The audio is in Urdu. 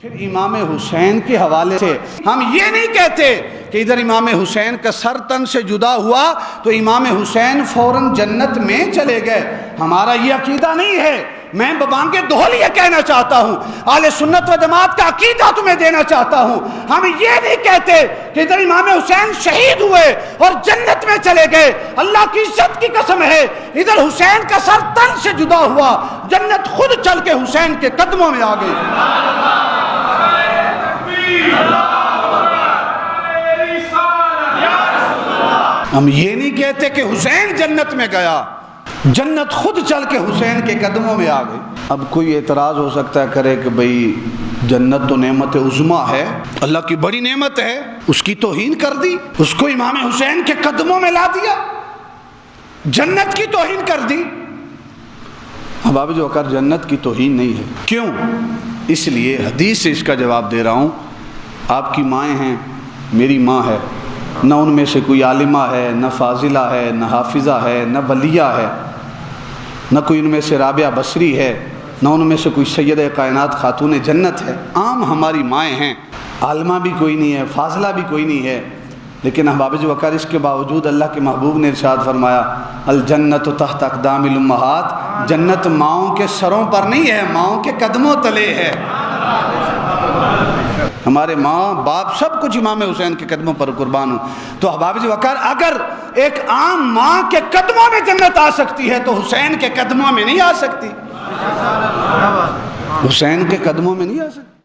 پھر امام حسین کے حوالے سے ہم یہ نہیں کہتے کہ ادھر امام حسین کا سر تن سے جدا ہوا تو امام حسین فوراً جنت میں چلے گئے، ہمارا یہ عقیدہ نہیں ہے۔ میں ببانگ دہل یہ کہنا چاہتا ہوں، اہل سنت و جماعت کا عقیدہ تمہیں دینا چاہتا ہوں، ہم یہ نہیں کہتے کہ ادھر امام حسین شہید ہوئے اور جنت میں چلے گئے، اللہ کی عزت کی قسم ہے ادھر حسین کا سر تن سے جدا ہوا، جنت خود چل کے حسین کے قدموں میں آ گئی۔ ہم یہ نہیں کہتے کہ حسین جنت میں گیا، جنت خود چل کے حسین کے قدموں میں آ گئی۔ اب کوئی اعتراض ہو سکتا ہے کرے کہ بھئی جنت تو نعمت عظمیٰ ہے، اللہ کی بڑی نعمت ہے، اس کی توہین کر دی، اس کو امام حسین کے قدموں میں لا دیا، جنت کی توہین کر دی۔ احباب جو وقار جنت کی توہین نہیں ہے، کیوں؟ اس لیے حدیث سے اس کا جواب دے رہا ہوں۔ آپ کی مائیں ہیں، میری ماں ہے، نہ ان میں سے کوئی عالمہ ہے، نہ فاضلہ ہے، نہ حافظہ ہے، نہ ولیہ ہے، نہ کوئی ان میں سے رابعہ بصری ہے، نہ ان میں سے کوئی سید کائنات خاتون جنت ہے، عام ہماری مائیں ہیں، عالمہ بھی کوئی نہیں ہے، فاضلہ بھی کوئی نہیں ہے، لیکن احباب جو وقار اس کے باوجود اللہ کے محبوب نے ارشاد فرمایا الجنت تحت اقدام الامہات، جنت ماؤں کے سروں پر نہیں ہے، ماؤں کے قدموں تلے ہے۔ ہمارے ماں باپ سب کچھ امام حسین کے قدموں پر قربان ہوں۔ تو احباب جو وقار اگر ایک عام ماں کے قدموں میں جنت آ سکتی ہے تو حسین کے قدموں میں نہیں آ سکتی، حسین کے قدموں میں نہیں آ سکتی۔